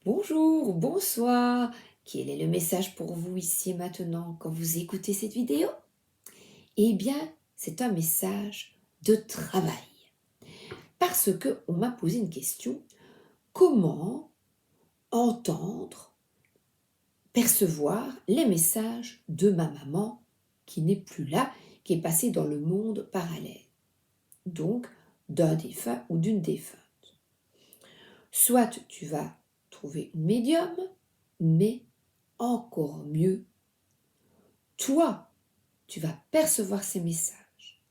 Bonjour, bonsoir. Quel est le message pour vous ici et maintenant quand vous écoutez cette vidéo? Eh bien, c'est un message de travail. Parce que on m'a posé une question. Comment entendre, percevoir les messages de ma maman qui n'est plus là, qui est passée dans le monde parallèle? Donc, d'un défunt ou d'une défunte. Soit tu vas trouver une médium, mais encore mieux, toi, tu vas percevoir ces messages.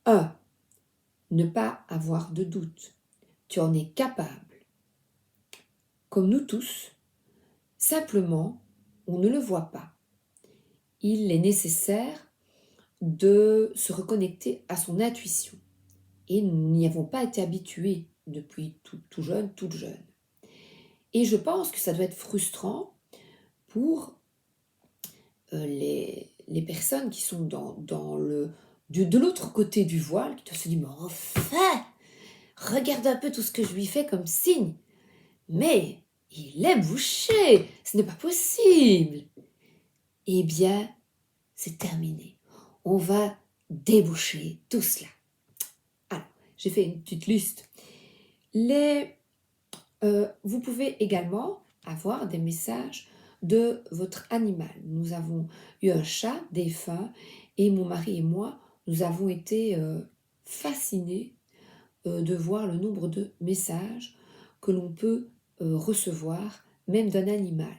1. Ne pas avoir de doute. Tu en es capable. Comme nous tous, simplement, on ne le voit pas. Il est nécessaire de se reconnecter à son intuition. Et nous n'y avons pas été habitués depuis tout jeune, toute jeune. Et je pense que ça doit être frustrant pour les personnes qui sont de l'autre côté du voile, qui doivent se dire, mais enfin, regarde un peu tout ce que je lui fais comme signe. Mais il est bouché, ce n'est pas possible. Eh bien, c'est terminé. On va déboucher tout cela. Alors, j'ai fait une petite liste. Vous pouvez également avoir des messages de votre animal. Nous avons eu un chat défunt et mon mari et moi, nous avons été fascinés de voir le nombre de messages que l'on peut recevoir, même d'un animal.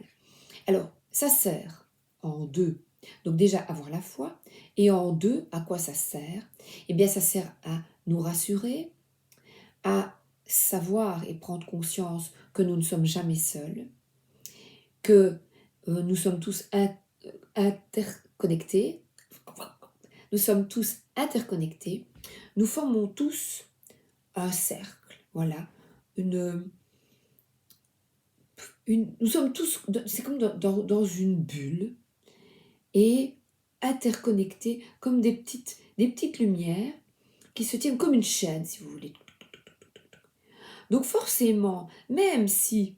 Alors, ça sert en deux. Donc déjà, avoir la foi. Et en deux, à quoi ça sert? Eh bien, ça sert à nous rassurer, à savoir et prendre conscience que nous ne sommes jamais seuls, que nous sommes tous interconnectés, nous sommes tous interconnectés, nous formons tous un cercle, voilà, nous sommes tous, c'est comme dans une bulle, et interconnectés comme des petites lumières qui se tiennent comme une chaîne, si vous voulez. Donc forcément, même si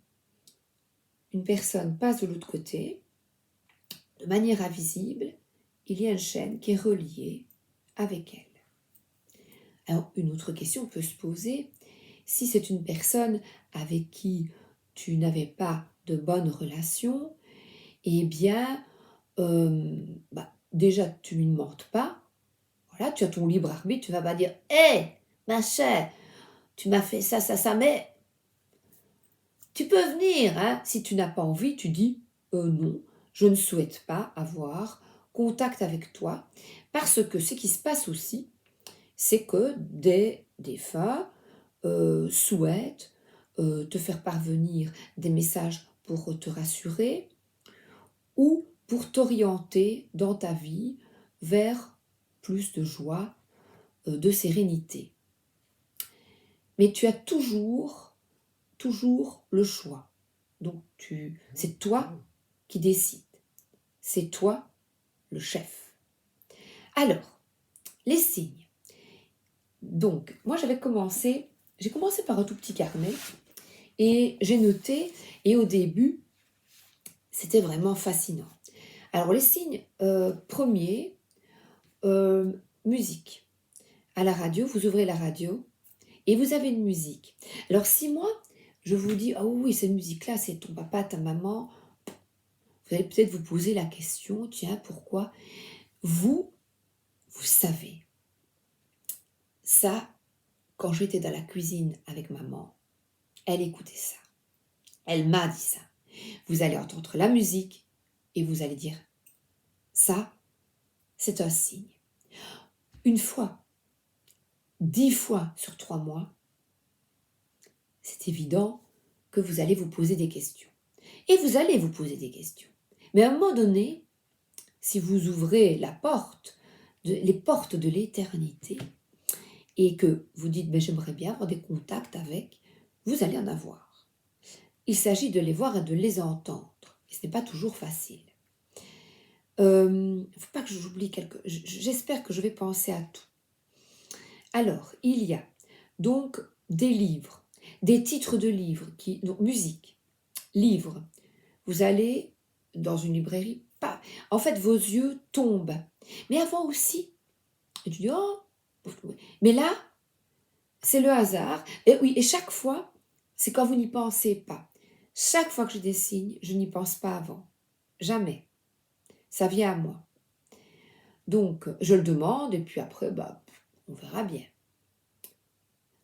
une personne passe de l'autre côté, de manière invisible, il y a une chaîne qui est reliée avec elle. Alors, une autre question peut se poser, si c'est une personne avec qui tu n'avais pas de bonnes relations, eh bien, déjà, tu ne lui mentes pas. Voilà, tu as ton libre arbitre, tu ne vas pas dire hé, ma chère, tu m'as fait ça, ça, ça, mais tu peux venir, hein. Si tu n'as pas envie, tu dis non, je ne souhaite pas avoir contact avec toi. Parce que ce qui se passe aussi, c'est que des défunts souhaitent te faire parvenir des messages pour te rassurer ou pour t'orienter dans ta vie vers plus de joie, de sérénité. Mais tu as toujours le choix. Donc c'est toi qui décides. C'est toi le chef. Alors, les signes. Donc, moi j'ai commencé par un tout petit carnet et j'ai noté, et au début, c'était vraiment fascinant. Alors, les signes premiers, musique. À la radio, vous ouvrez la radio et vous avez une musique. Alors, si moi, je vous dis, ah oui, cette musique-là, c'est ton papa, ta maman, vous allez peut-être vous poser la question, tiens, pourquoi? Vous savez, ça, quand j'étais dans la cuisine avec maman, elle écoutait ça. Elle m'a dit ça. Vous allez entendre la musique et vous allez dire, ça, c'est un signe. Une fois, 10 fois sur 3 mois, c'est évident que vous allez vous poser des questions. Et vous allez vous poser des questions. Mais à un moment donné, si vous ouvrez les portes de l'éternité, et que vous dites, mais j'aimerais bien avoir des contacts avec, vous allez en avoir. Il s'agit de les voir et de les entendre. Et ce n'est pas toujours facile. Il ne faut pas que j'oublie j'espère que je vais penser à tout. Alors, il y a donc des livres, des titres de livres, donc musique. livre. Vous allez dans une librairie, pas. En fait, vos yeux tombent. Mais avant aussi, et tu dis, oh, mais là, c'est le hasard. Et oui, et chaque fois, c'est quand vous n'y pensez pas. Chaque fois que je dessine, je n'y pense pas avant. Jamais. Ça vient à moi. Donc, je le demande, et puis après, bah, on verra bien.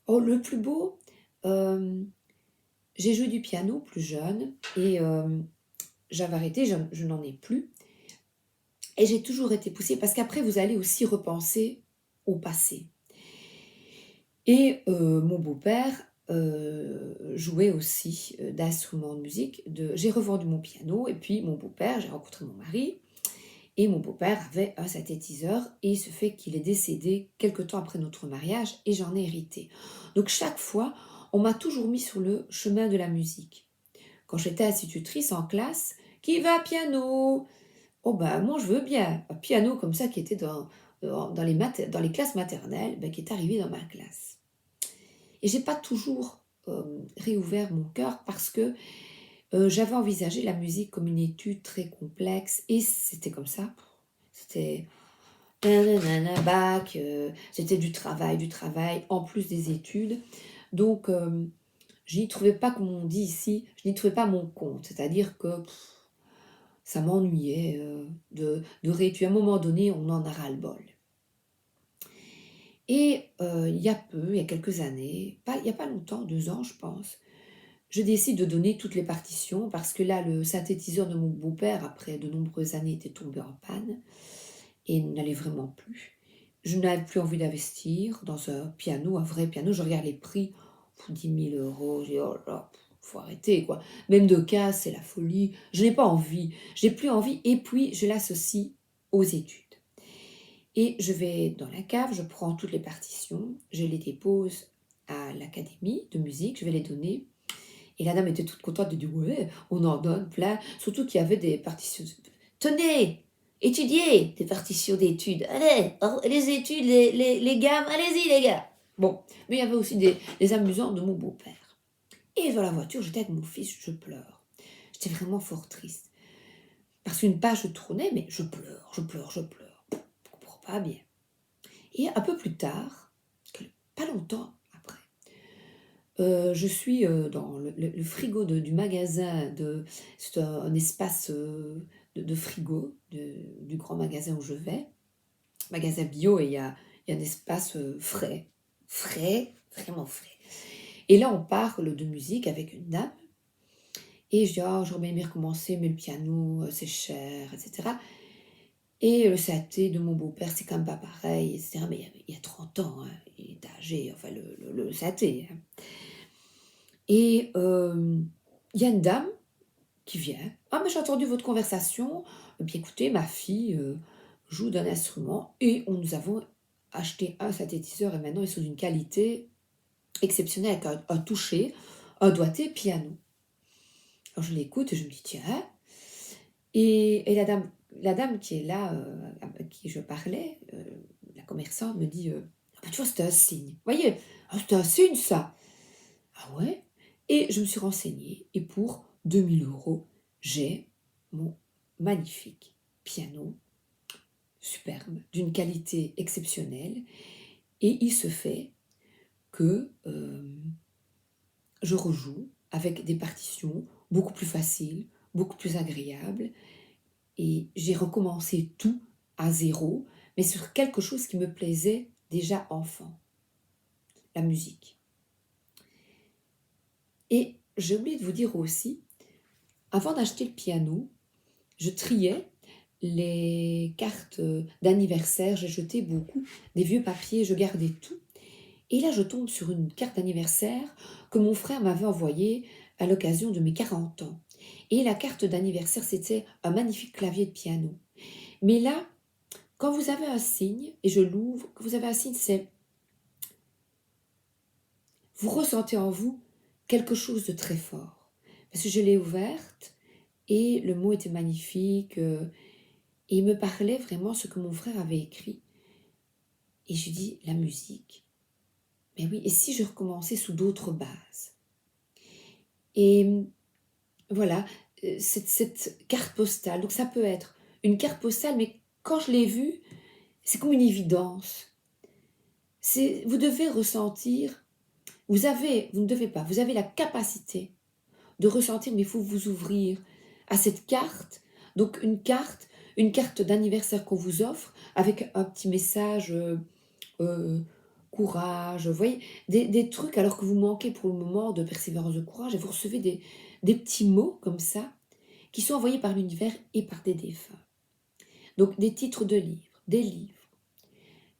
Oh, le plus beau, j'ai joué du piano plus jeune, et j'avais arrêté, je n'en ai plus. Et j'ai toujours été poussée, parce qu'après, vous allez aussi repenser au passé. Et mon beau-père jouait aussi d'instruments de musique. J'ai revendu mon piano, et puis mon beau-père, j'ai rencontré mon mari, et mon beau-père avait un synthétiseur, et il se fait qu'il est décédé quelque temps après notre mariage, et j'en ai hérité. Donc chaque fois, on m'a toujours mis sur le chemin de la musique. Quand j'étais institutrice en classe, qui va piano? Oh ben moi je veux bien, un piano comme ça qui était dans les classes maternelles, ben, qui est arrivé dans ma classe. Et j'ai pas toujours réouvert mon cœur, parce que j'avais envisagé la musique comme une étude très complexe, et c'était comme ça. C'était nanana, bac, c'était du travail, en plus des études. Donc je n'y trouvais pas, comme on dit ici, je n'y trouvais pas mon compte. C'est-à-dire que ça m'ennuyait de réétudier. À un moment donné, on en a ras-le-bol. Et il y a quelques années, il n'y a pas longtemps, 2 ans je pense, je décide de donner toutes les partitions, parce que là, le synthétiseur de mon beau-père, après de nombreuses années, était tombé en panne et n'allait vraiment plus. Je n'avais plus envie d'investir dans un piano, un vrai piano. Je regarde les prix, 10 000 euros. Je dis, oh là, faut arrêter quoi. Même de casse, c'est la folie. Je n'ai pas envie. J'ai plus envie. Et puis, je l'associe aux études. Et je vais dans la cave, je prends toutes les partitions, je les dépose à l'académie de musique, je vais les donner. Et la dame était toute contente de dire, ouais, on en donne plein. Surtout qu'il y avait des partitions. Tenez, étudiez des partitions d'études. Allez, les études, les gammes, allez-y les gars. Bon, mais il y avait aussi des amusants de mon beau-père. Et dans la voiture, j'étais avec mon fils, je pleure. J'étais vraiment fort triste. Parce qu'une page tournait, mais je pleure. Je ne comprends pas bien. Et un peu plus tard, pas longtemps après, je suis dans le frigo du magasin, c'est un espace de frigo du grand magasin où je vais, magasin bio, et il y a un espace frais, vraiment frais. Et là, on parle de musique avec une dame, et je dis, oh, j'aurais bien aimé recommencer, mais le piano, c'est cher, etc. Et le saté de mon beau-père, c'est quand même pas pareil, etc. Mais il y a 30 ans, hein, il est âgé, enfin le saté. Hein. Et il y a une dame qui vient. Ah, mais j'ai entendu votre conversation. Bien écoutez, ma fille joue d'un instrument, et nous avons acheté un synthétiseur, et maintenant ils sont d'une qualité exceptionnelle, avec un toucher, un doigté piano. Alors je l'écoute et je me dis, tiens. Et la dame qui est là, à qui je parlais, la commerçante, me dit, ah bah, tu vois, c'était un signe. Vous voyez, ah, c'était un signe ça. Ah ouais? Et je me suis renseignée, et pour 2 000 euros, j'ai mon magnifique piano, superbe, d'une qualité exceptionnelle. Et il se fait que je rejoue avec des partitions beaucoup plus faciles, beaucoup plus agréables. Et j'ai recommencé tout à zéro, mais sur quelque chose qui me plaisait déjà enfant, la musique. Et j'ai oublié de vous dire aussi, avant d'acheter le piano, je triais les cartes d'anniversaire, j'ai jeté beaucoup, des vieux papiers, je gardais tout. Et là, je tombe sur une carte d'anniversaire que mon frère m'avait envoyée à l'occasion de mes 40 ans. Et la carte d'anniversaire, c'était un magnifique clavier de piano. Mais là, quand vous avez un signe, et je l'ouvre, quand vous avez un signe, c'est... Vous ressentez en vous quelque chose de très fort. Parce que je l'ai ouverte, et le mot était magnifique, et il me parlait vraiment ce que mon frère avait écrit. Et je dis, la musique. Mais oui, et si je recommençais sous d'autres bases? Et voilà, cette carte postale. Donc ça peut être une carte postale, mais quand je l'ai vue, c'est comme une évidence. Vous devez ressentir, vous ne devez pas, vous avez la capacité de ressentir, mais il faut vous ouvrir à cette carte. Donc une carte d'anniversaire qu'on vous offre avec un petit message euh, courage, vous voyez, des trucs alors que vous manquez pour le moment de persévérance, de courage, et vous recevez des petits mots comme ça qui sont envoyés par l'univers et par des défunts. Donc des titres de livres, des livres,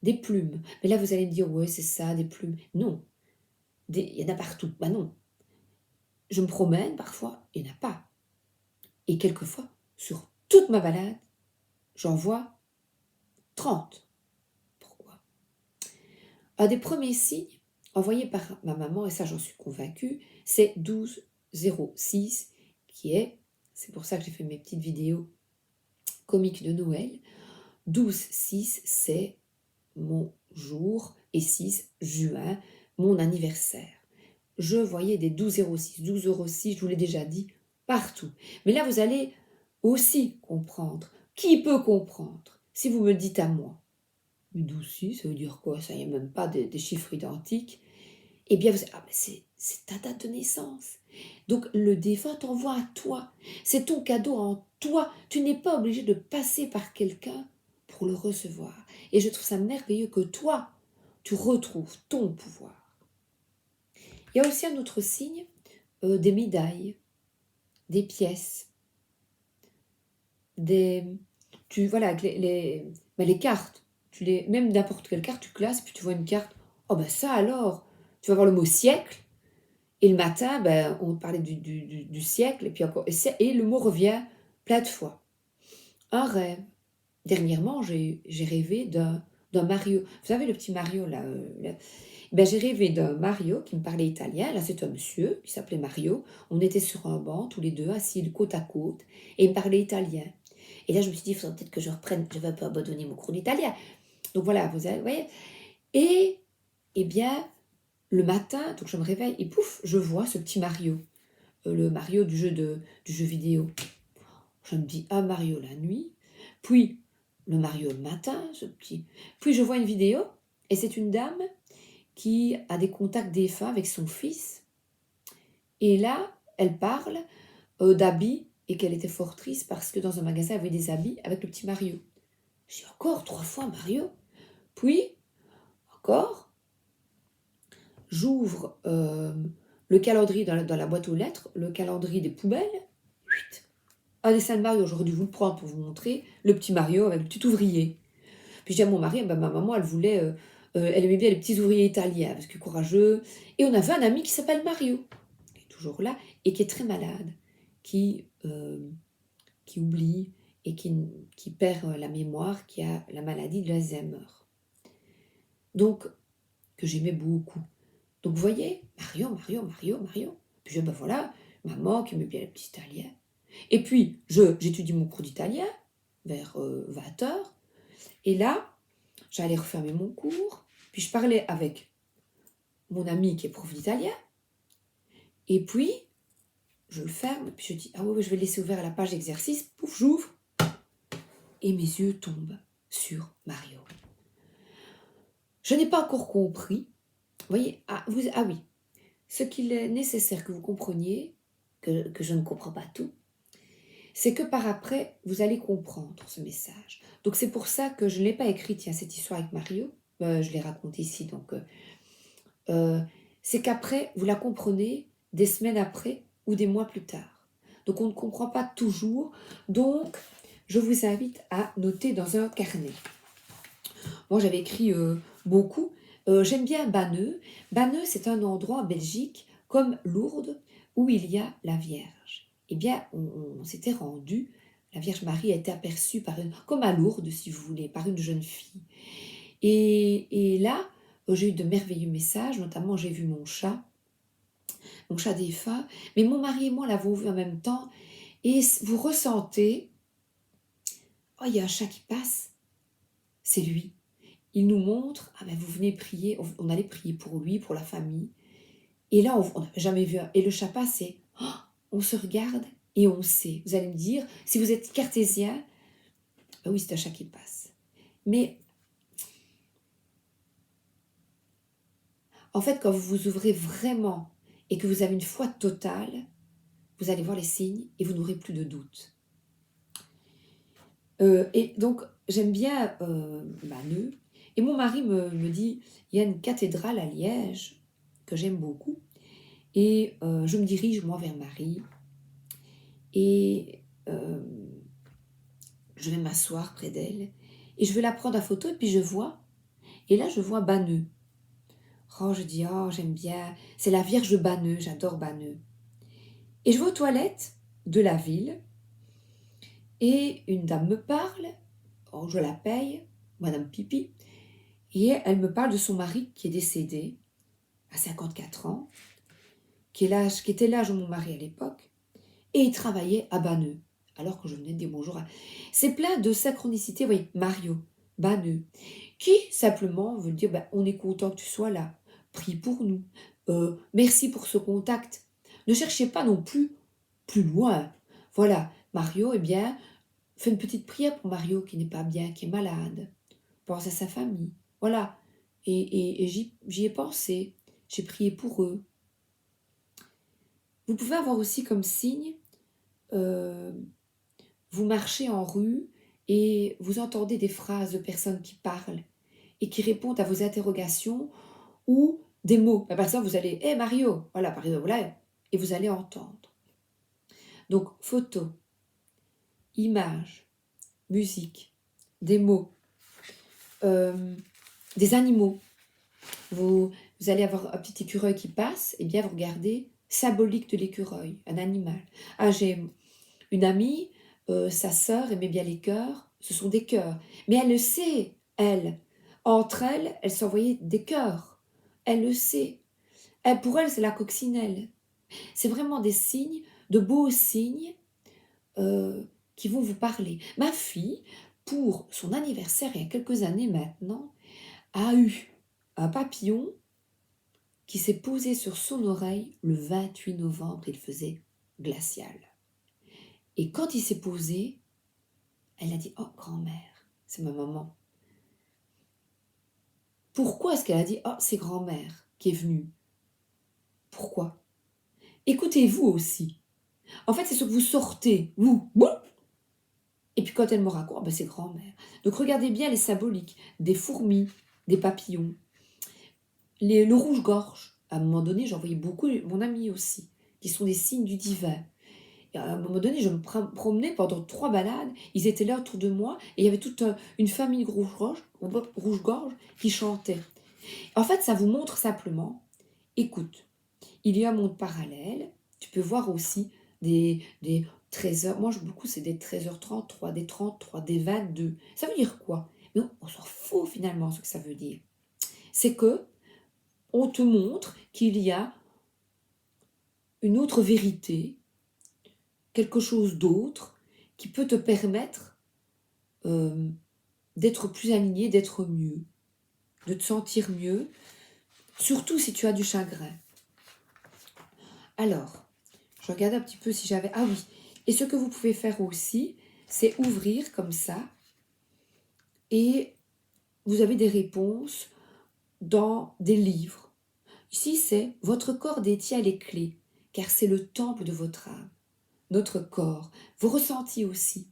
des plumes. Mais là vous allez me dire, ouais c'est ça, des plumes. Non, il y en a partout. Bah non, je me promène parfois, il n'y en a pas. Et quelquefois, sur toute ma balade, j'en vois 30. Pourquoi? Un des premiers signes envoyés par ma maman, et ça j'en suis convaincue, c'est 1206, c'est pour ça que j'ai fait mes petites vidéos comiques de Noël. 12-6, c'est mon jour, et 6, juin, mon anniversaire. Je voyais des 12,06, 12,06, je vous l'ai déjà dit, partout. Mais là, vous allez aussi comprendre. Qui peut comprendre? Si vous me le dites à moi. 12,6, ça veut dire quoi? Ça, il n'y a même pas des chiffres identiques. Eh bien, c'est ta date de naissance. Donc, le défunt t'envoie à toi. C'est ton cadeau en toi. Tu n'es pas obligé de passer par quelqu'un pour le recevoir. Et je trouve ça merveilleux que toi, tu retrouves ton pouvoir. Il y a aussi un autre signe, des médailles, des pièces, voilà, les cartes. Même n'importe quelle carte, tu classes, puis tu vois une carte. Oh ben ça alors, tu vas voir le mot siècle. Et le matin, ben, on parlait du siècle, et puis encore, et le mot revient plein de fois. Un rêve. Dernièrement, j'ai rêvé d'un Mario. Vous savez, le petit Mario, là, ben, j'ai rêvé d'un Mario qui me parlait italien. Là, c'est un monsieur qui s'appelait Mario. On était sur un banc, tous les deux, assis côte à côte, et il me parlait italien. Et là, je me suis dit, il faudrait peut-être que je reprenne, je vais un peu abandonner mon cours d'italien. Donc voilà, vous voyez. Et, eh bien, le matin, donc je me réveille, et pouf, je vois ce petit Mario. Le Mario du jeu vidéo. Je me dis, ah Mario la nuit, puis le Mario le matin, ce petit. Puis je vois une vidéo, et c'est une dame qui a des contacts défunts avec son fils. Et là, elle parle d'habits, et qu'elle était fort triste parce que dans un magasin, elle avait des habits avec le petit Mario. Je dis, encore 3 fois Mario. Puis, encore, j'ouvre le calendrier dans la boîte aux lettres, le calendrier des poubelles. Un dessin de Mario, j'aurais dû vous le prendre pour vous montrer, le petit Mario avec le petit ouvrier. Puis je dis à mon mari, ma maman, elle aimait bien les petits ouvriers italiens, parce que courageux. Et on avait un ami qui s'appelle Mario, qui est toujours là, et qui est très malade, qui oublie, et qui perd la mémoire, qui a la maladie de l'Alzheimer. Donc, que j'aimais beaucoup. Donc, vous voyez, Mario. Puis je dis, ben voilà, maman qui aimait bien les petits italiens. Et puis, j'étudie mon cours d'italien vers 20h. Et là, j'allais refermer mon cours. Puis je parlais avec mon ami qui est prof d'italien. Et puis, je le ferme. Puis je dis, ah ouais, je vais le laisser ouvert à la page d'exercice. Pouf, j'ouvre. Et mes yeux tombent sur Mario. Je n'ai pas encore compris. Vous voyez, ah oui. Ce qu'il est nécessaire que vous compreniez, que je ne comprends pas tout, c'est que par après, vous allez comprendre ce message. Donc c'est pour ça que je ne l'ai pas écrite, cette histoire avec Mario, je l'ai racontée ici, donc c'est qu'après, vous la comprenez des semaines après ou des mois plus tard. Donc on ne comprend pas toujours, donc je vous invite à noter dans un carnet. Moi j'avais écrit beaucoup, j'aime bien Banneux. Banneux, c'est un endroit en Belgique, comme Lourdes, où il y a la Vierge. Eh bien, on s'était rendu, la Vierge Marie a été aperçue comme à Lourdes, si vous voulez, par une jeune fille. Et là, j'ai eu de merveilleux messages, notamment j'ai vu mon chat défunt, mais mon mari et moi l'avons vu en même temps, et vous ressentez, oh, il y a un chat qui passe, c'est lui. Il nous montre, ah ben vous venez prier, on allait prier pour lui, pour la famille. Et là, on n'avait jamais vu et le chat passe, et oh, on se regarde et on sait. Vous allez me dire, si vous êtes cartésien, ben oui, c'est un chat qui passe. Mais en fait, quand vous vous ouvrez vraiment et que vous avez une foi totale, vous allez voir les signes et vous n'aurez plus de doute. Et donc, j'aime bien Maneux. Et mon mari me dit, il y a une cathédrale à Liège que j'aime beaucoup. Et je me dirige, moi, vers Marie. Et je vais m'asseoir près d'elle. Et je vais la prendre en photo. Et puis je vois. Et là, je vois Banneux. Oh, je dis, oh, j'aime bien. C'est la Vierge de Banneux. J'adore Banneux. Et je vais aux toilettes de la ville. Et une dame me parle. Oh, je la paye. Madame Pipi. Et elle me parle de son mari qui est décédé à 54 ans, qui était l'âge de mon mari à l'époque, et il travaillait à Banneux, alors que je venais de dire bonjour. C'est plein de synchronicité, vous voyez, Mario, Banneux, qui simplement veut dire, ben, on est content que tu sois là, prie pour nous, merci pour ce contact. Ne cherchez pas non plus loin. Voilà, Mario, eh bien, fais une petite prière pour Mario qui n'est pas bien, qui est malade. Pense à sa famille. Voilà. Et j'y ai pensé. J'ai prié pour eux. Vous pouvez avoir aussi comme signe, euh, vous marchez en rue et vous entendez des phrases de personnes qui parlent et qui répondent à vos interrogations ou des mots. Par exemple, vous allez, hé Mario, voilà, par exemple, voilà, et vous allez entendre. Donc, photo, images, musique, des mots, des animaux. Vous allez avoir un petit écureuil qui passe, et bien vous regardez symbolique de l'écureuil, un animal. Ah, j'ai une amie, sa sœur aimait bien les cœurs, ce sont des cœurs. Mais elle le sait, elle. Entre elles, elles s'envoyaient des cœurs. Elle le sait. Pour elle, c'est la coccinelle. C'est vraiment des signes, de beaux signes qui vont vous parler. Ma fille, pour son anniversaire, il y a quelques années maintenant, a eu un papillon qui s'est posé sur son oreille le 28 novembre. Il faisait glacial. Et quand il s'est posé, elle a dit « Oh, grand-mère, c'est ma maman. » Pourquoi est-ce qu'elle a dit « Oh, c'est grand-mère qui est venue. » Pourquoi? Écoutez-vous aussi. En fait, c'est ce que vous sortez, vous. Et puis quand elle me raconte, ben c'est grand-mère. Donc regardez bien les symboliques. Des fourmis, des papillons. Le rouge-gorge. À un moment donné, j'en voyais beaucoup, mon ami aussi, qui sont des signes du divin. Et à un moment donné, je me promenais pendant 3 balades. Ils étaient là autour de moi et il y avait toute une famille rouge-gorge qui chantait. En fait, ça vous montre simplement, écoute, il y a un monde parallèle. Tu peux voir aussi des trésors. Moi, beaucoup, c'est des trésors 33, des 33, des 22. Ça veut dire quoi? Mais on s'en fout finalement ce que ça veut dire. C'est que on te montre qu'il y a une autre vérité, quelque chose d'autre qui peut te permettre d'être plus aligné, d'être mieux, de te sentir mieux, surtout si tu as du chagrin. Alors, je regarde un petit peu si j'avais... Ah oui, et ce que vous pouvez faire aussi, c'est ouvrir comme ça, et vous avez des réponses dans des livres. Ici, c'est « Votre corps détient les clés, car c'est le temple de votre âme. » Notre corps, vos ressentis aussi.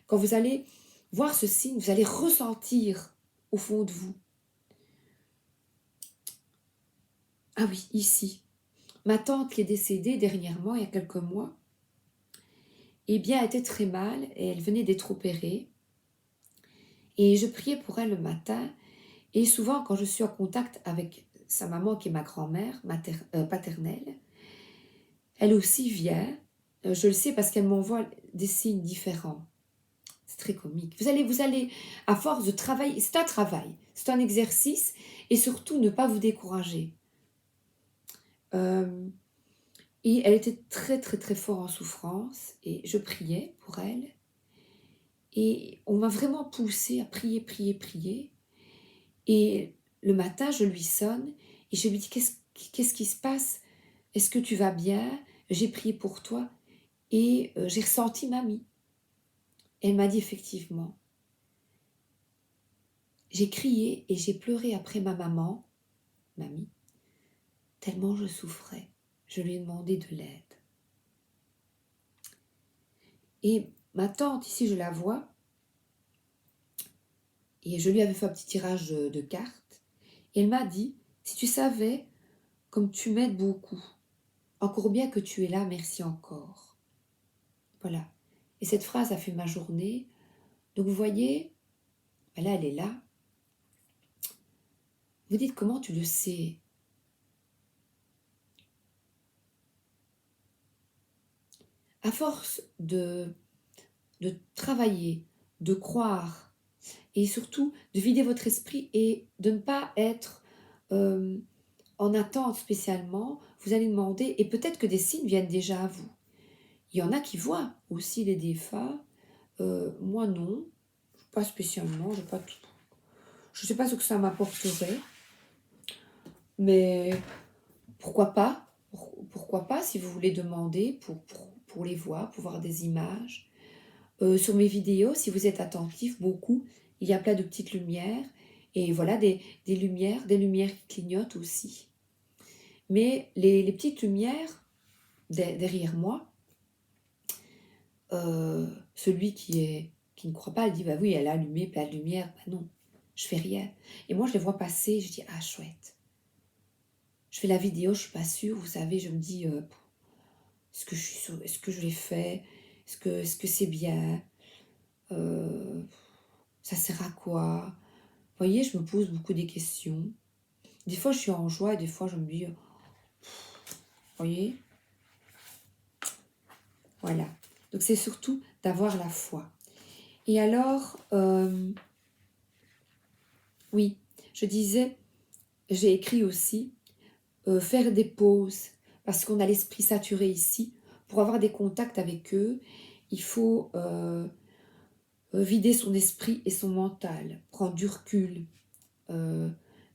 Quand vous allez voir ce signe, vous allez ressentir au fond de vous. Ah oui, ici. Ma tante qui est décédée dernièrement, il y a quelques mois, eh bien, elle était très mal et elle venait d'être opérée. Et je priais pour elle le matin. Et souvent, quand je suis en contact avec sa maman, qui est ma grand-mère paternelle, elle aussi vient. Je le sais parce qu'elle m'envoie des signes différents. C'est très comique. Vous allez, à force de travailler, c'est un travail, c'est un exercice, et surtout ne pas vous décourager. Et elle était très très très fort en souffrance, et je priais pour elle. Et on m'a vraiment poussée à prier, prier, prier. Et le matin, je lui sonne, et je lui dis, qu'est-ce qui se passe? Est-ce que tu vas bien? J'ai prié pour toi. Et j'ai ressenti mamie. Elle m'a dit effectivement, j'ai crié et j'ai pleuré après ma maman, mamie, tellement je souffrais. Je lui ai demandé de l'aide. Et ma tante, ici je la vois, et je lui avais fait un petit tirage de cartes, et elle m'a dit, si tu savais comme tu m'aides beaucoup, encore bien que tu es là, merci encore. Voilà. Et cette phrase a fait ma journée. Donc vous voyez, ben là elle est là. Vous dites comment tu le sais? À force de travailler, de croire, et surtout de vider votre esprit et de ne pas être en attente spécialement, vous allez demander, et peut-être que des signes viennent déjà à vous. Il y en a qui voient aussi les défunts, moi non, pas spécialement, je ne sais pas ce que ça m'apporterait, mais pourquoi pas? Pourquoi pas si vous voulez demander pour les voir, pour voir des images. Sur mes vidéos, si vous êtes attentif, beaucoup, il y a plein de petites lumières. Et voilà, des lumières qui clignotent aussi. Mais les petites lumières derrière moi, celui qui ne croit pas, elle dit, bah oui, elle a allumé plein de lumière. Bah non, je fais rien. Et moi, je les vois passer, je dis, ah chouette. Je fais la vidéo, je suis pas sûre, vous savez, je me dis, est-ce que je l'ai fait? Est-ce que c'est bien? Ça sert à quoi? Vous voyez, je me pose beaucoup des questions. Des fois, je suis en joie et des fois, je me dis, vous voyez? Voilà. Donc, c'est surtout d'avoir la foi. Et alors, oui, je disais, j'ai écrit aussi, faire des pauses, parce qu'on a l'esprit saturé ici. Pour avoir des contacts avec eux, il faut vider son esprit et son mental, prendre du recul.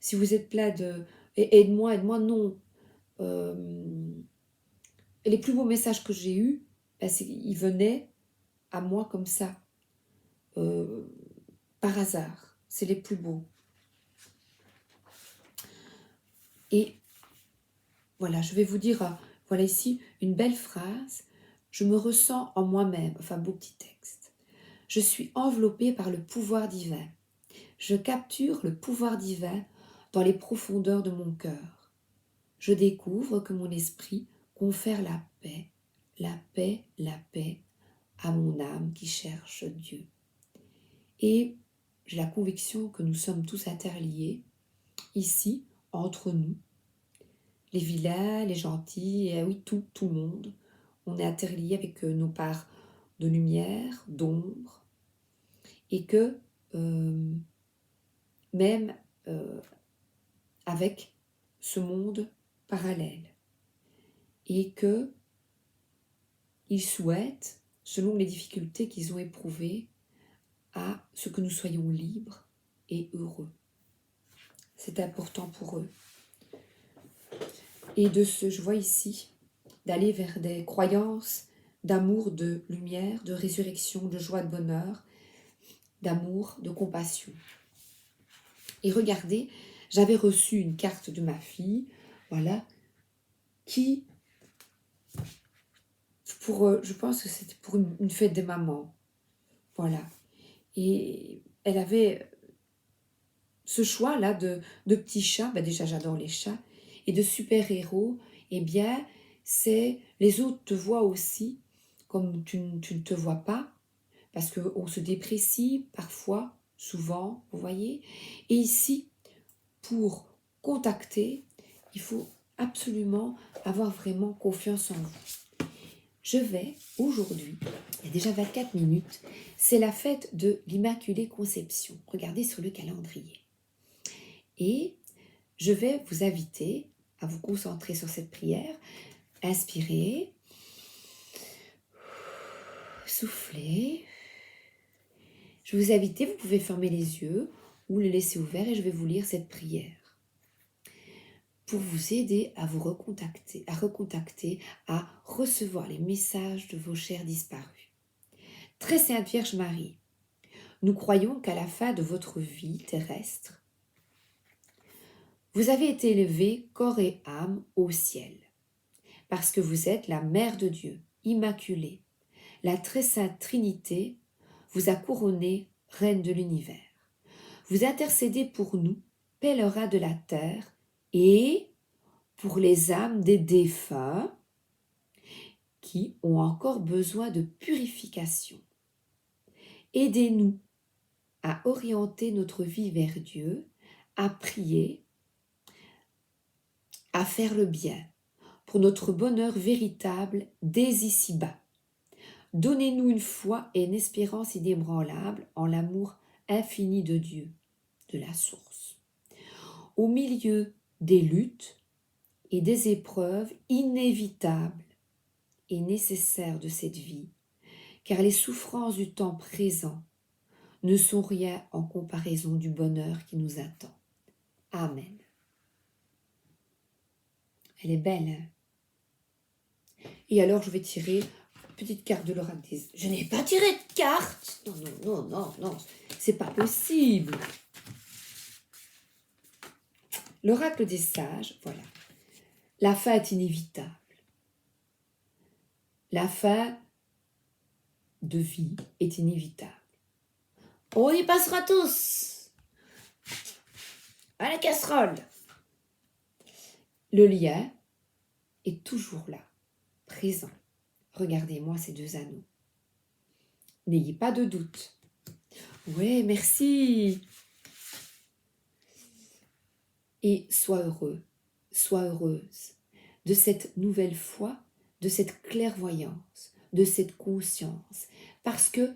Si vous êtes plein de aide-moi, aide-moi, non. Les plus beaux messages que j'ai eus, ben, ils venaient à moi comme ça, euh, par hasard. C'est les plus beaux. Et voilà, je vais vous dire, voilà ici, une belle phrase. Je me ressens en moi-même, enfin beau petit texte. Je suis enveloppée par le pouvoir divin. Je capture le pouvoir divin dans les profondeurs de mon cœur. Je découvre que mon esprit confère la paix à mon âme qui cherche Dieu. Et j'ai la conviction que nous sommes tous interliés, ici, entre nous, les vilains, les gentils, et oui, tout le monde. On est interliés avec nos parts de lumière, d'ombre, et que même avec ce monde parallèle, et que ils souhaitent, selon les difficultés qu'ils ont éprouvées, à ce que nous soyons libres et heureux. C'est important pour eux. Et je vois ici, d'aller vers des croyances d'amour, de lumière, de résurrection, de joie, de bonheur, d'amour, de compassion. Et regardez, j'avais reçu une carte de ma fille, voilà, qui, je pense que c'était pour une fête des mamans, voilà. Et elle avait ce choix-là de petits chats, ben déjà j'adore les chats, et de super-héros, eh bien, c'est les autres te voient aussi comme tu ne te vois pas, parce qu'on se déprécie parfois, souvent, vous voyez. Et ici, pour contacter, il faut absolument avoir vraiment confiance en vous. Je vais aujourd'hui, il y a déjà 24 minutes, c'est la fête de l'Immaculée Conception. Regardez sur le calendrier. Et je vais vous inviter à vous concentrer sur cette prière. Inspirez, soufflez. Je vais vous inviter, vous pouvez fermer les yeux ou les laisser ouverts et je vais vous lire cette prière. pour vous aider à vous recontacter, à recevoir les messages de vos chers disparus. Très Sainte Vierge Marie, nous croyons qu'à la fin de votre vie terrestre, vous avez été élevée corps et âme au ciel, parce que vous êtes la Mère de Dieu, immaculée. La très sainte Trinité vous a couronnée Reine de l'univers. Vous intercédez pour nous, pèlerins de la terre, et pour les âmes des défunts qui ont encore besoin de purification. Aidez-nous à orienter notre vie vers Dieu, à prier, à faire le bien, pour notre bonheur véritable dès ici-bas. Donnez-nous une foi et une espérance inébranlables en l'amour infini de Dieu, de la source. Au milieu des luttes et des épreuves inévitables et nécessaires de cette vie, car les souffrances du temps présent ne sont rien en comparaison du bonheur qui nous attend. Amen. Elle est belle, hein? Et alors, je vais tirer une petite carte de l'oracle des... Je n'ai pas tiré de carte. Non. C'est pas possible. L'oracle des sages, voilà. La fin est inévitable. La fin de vie est inévitable. On y passera tous. À la casserole. Le lien est toujours là, présent. Regardez-moi ces deux anneaux. N'ayez pas de doute. Ouais, merci. Et sois heureux, sois heureuse de cette nouvelle foi, de cette clairvoyance, de cette conscience. Parce que,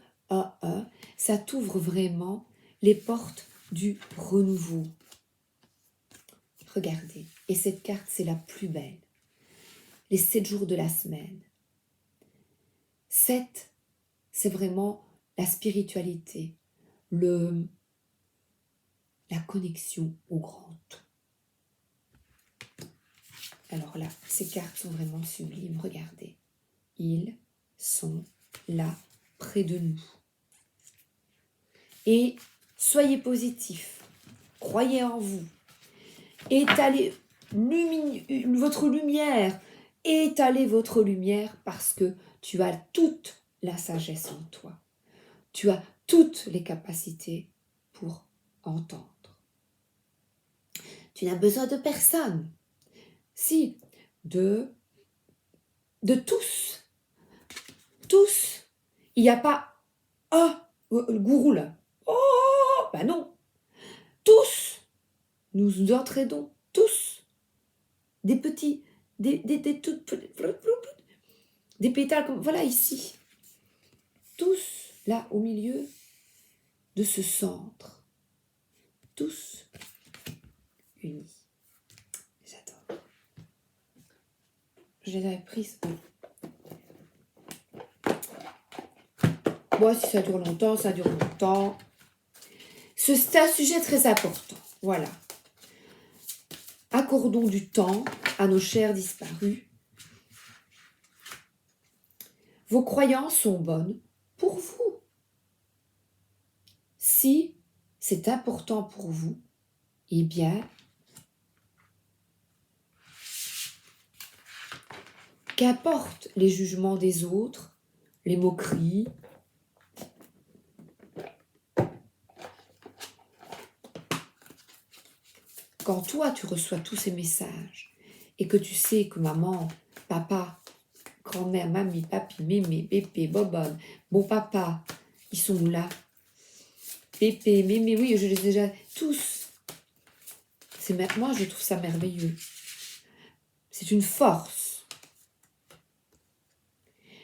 ça t'ouvre vraiment les portes du renouveau. Regardez, et cette carte, c'est la plus belle. Les 7 jours de la semaine. 7, c'est vraiment la spiritualité, la connexion au grand tout. Alors là, ces cartes sont vraiment sublimes, regardez. Ils sont là, près de nous. Et soyez positifs, croyez en vous, étalez votre lumière, étalez votre lumière parce que tu as toute la sagesse en toi. Tu as toutes les capacités pour entendre. Tu n'as besoin de personne. Si, de tous. Tous. Il n'y a pas le gourou là. Oh, ben non. Tous. Nous entraînons tous. Des petits, des pétales comme, voilà ici. Tous là au milieu de ce centre. Tous unis. J'adore. Je les avais prises. Moi, si ça dure longtemps, ça dure longtemps. C'est un sujet très important. Voilà. Accordons du temps à nos chers disparus. Vos croyances sont bonnes pour vous. Si c'est important pour vous, eh bien, qu'importe les jugements des autres, les moqueries, quand toi tu reçois tous ces messages et que tu sais que maman, papa, grand-mère, mamie, papi, mémé, bébé, bobonne, bon papa, ils sont là. Pépé, mémé, oui, je les ai déjà tous. Moi, je trouve ça merveilleux. C'est une force.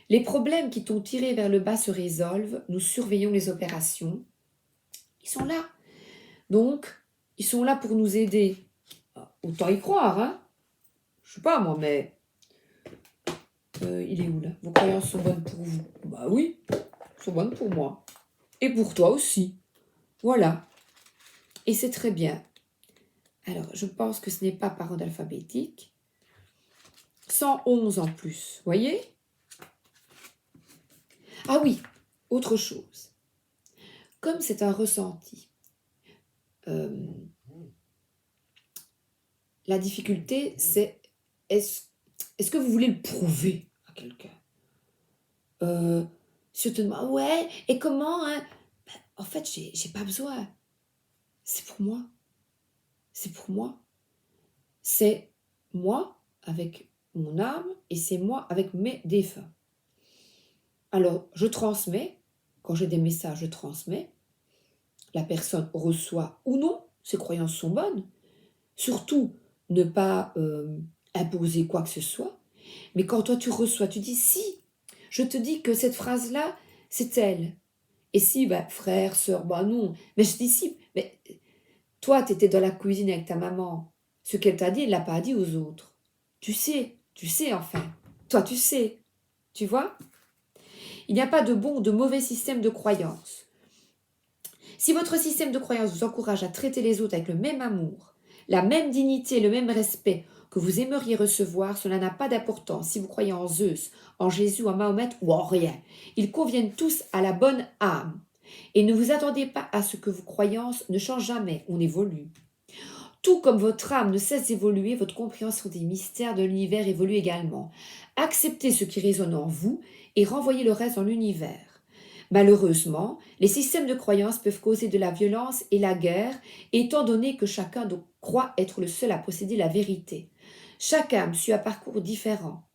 Les problèmes qui t'ont tiré vers le bas se résolvent. Nous surveillons les opérations. Ils sont là. Donc, ils sont là pour nous aider. Autant y croire, hein. Je sais pas, moi, mais... il est où, là? Vos croyances sont bonnes pour vous. Bah oui, sont bonnes pour moi. Et pour toi aussi. Voilà. Et c'est très bien. Alors, je pense que ce n'est pas par ordre alphabétique. 111 en plus, voyez? Ah oui, autre chose. Comme c'est un ressenti, euh, la difficulté, c'est est-ce que vous voulez le prouver à quelqu'un? Si on te demande, ouais, et comment, hein? Ben, en fait, j'ai pas besoin. C'est pour moi. C'est pour moi. C'est moi avec mon âme et c'est moi avec mes défunts. Alors, je transmets. Quand j'ai des messages, je transmets. La personne reçoit ou non. Ses croyances sont bonnes. Surtout, ne pas imposer quoi que ce soit. Mais quand toi, tu reçois, tu dis, si, je te dis que cette phrase-là, c'est elle. Et si, bah, frère, sœur, bah non. Mais je dis si, mais toi, tu étais dans la cuisine avec ta maman. Ce qu'elle t'a dit, elle ne l'a pas dit aux autres. Tu sais enfin. Toi, tu sais. Tu vois? Il n'y a pas de bon ou de mauvais système de croyance. Si votre système de croyance vous encourage à traiter les autres avec le même amour, la même dignité et le même respect que vous aimeriez recevoir, cela n'a pas d'importance si vous croyez en Zeus, en Jésus, en Mahomet ou en rien. Ils conviennent tous à la bonne âme. Et ne vous attendez pas à ce que vos croyances ne changent jamais, on évolue. Tout comme votre âme ne cesse d'évoluer, votre compréhension des mystères de l'univers évolue également. Acceptez ce qui résonne en vous et renvoyez le reste dans l'univers. Malheureusement, les systèmes de croyances peuvent causer de la violence et la guerre, étant donné que chacun croit être le seul à posséder la vérité. Chaque âme suit un parcours différent.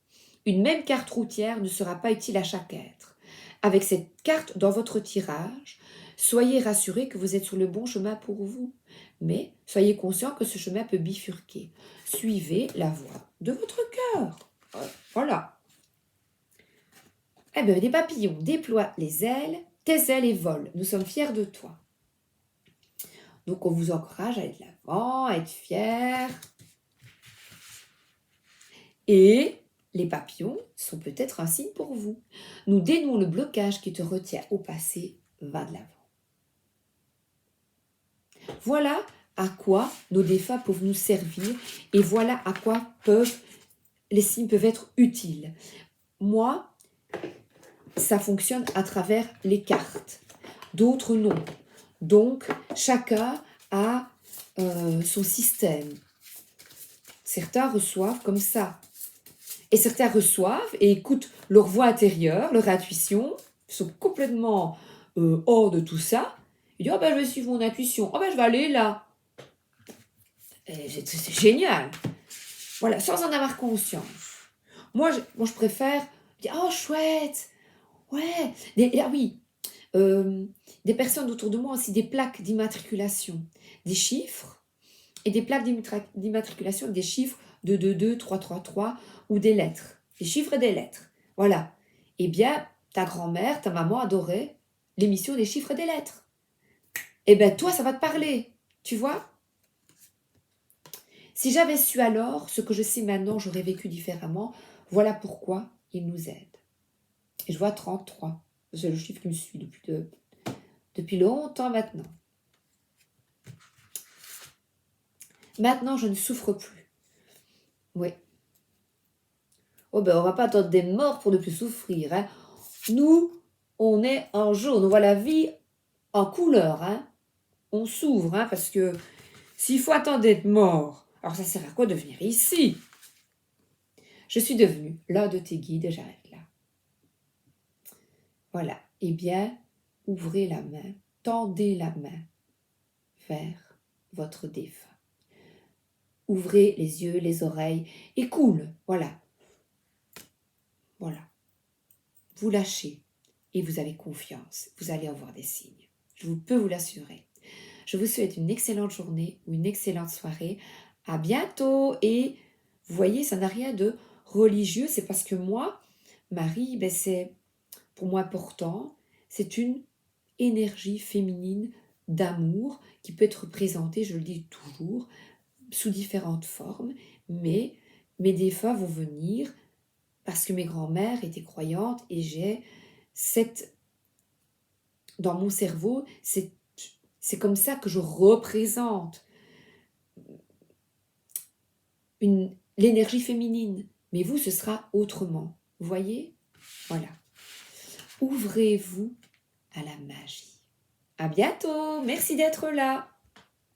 Une même carte routière ne sera pas utile à chaque être. Avec cette carte dans votre tirage, soyez rassurés que vous êtes sur le bon chemin pour vous. Mais soyez conscient que ce chemin peut bifurquer. Suivez la voie de votre cœur. Voilà. Eh bien, des papillons déploient les ailes, tes ailes et volent. Nous sommes fiers de toi. Donc, on vous encourage à aller de l'avant, à être fiers. Et les papillons sont peut-être un signe pour vous. Nous dénouons le blocage qui te retient au passé. Va de l'avant. Voilà à quoi nos défunts peuvent nous servir et voilà à quoi les signes peuvent être utiles. Moi, ça fonctionne à travers les cartes, d'autres non. Donc, chacun a son système. Certains reçoivent comme ça. Et certains reçoivent et écoutent leur voix intérieure, leur intuition, sont complètement hors de tout ça. Ils disent, oh ben, je vais suivre mon intuition, oh ben, je vais aller là. C'est génial. Voilà, sans en avoir conscience. Moi, je préfère dire, oh chouette, ouais. Ah oui, des personnes autour de moi aussi, des plaques d'immatriculation, des chiffres et des plaques d'immatriculation, des chiffres de 22, 3 ou des lettres, des chiffres et des lettres. Voilà. Eh bien, ta grand-mère, ta maman adorait l'émission des chiffres et des lettres. Eh bien, toi, ça va te parler, tu vois? Si j'avais su alors ce que je sais maintenant, j'aurais vécu différemment. Voilà pourquoi il nous aide. Et je vois 33. C'est le chiffre qui me suit depuis longtemps maintenant. Maintenant, je ne souffre plus. Oui. Oh ben, on va pas attendre des morts pour ne plus souffrir. Hein. Nous, on est en jaune. On voit la vie en couleur. Hein. On s'ouvre, hein, parce que s'il faut attendre d'être mort, alors ça sert à quoi de venir ici? Je suis devenue l'un de tes guides et j'arrête là. Voilà. Eh bien, ouvrez la main, tendez la main vers votre défunt. Ouvrez les yeux, les oreilles et coule. Voilà. Voilà. Vous lâchez et vous avez confiance. Vous allez avoir des signes. Je peux vous l'assurer. Je vous souhaite une excellente journée ou une excellente soirée. À bientôt. Et vous voyez, ça n'a rien de religieux. C'est parce que moi, Marie, ben c'est pour moi important. C'est une énergie féminine d'amour qui peut être présentée, je le dis toujours, sous différentes formes. Mais mes défunts vont venir parce que mes grands-mères étaient croyantes et j'ai dans mon cerveau, c'est comme ça que je représente l'énergie féminine. Mais vous, ce sera autrement. Vous voyez? Voilà. Ouvrez-vous à la magie. À bientôt. Merci d'être là.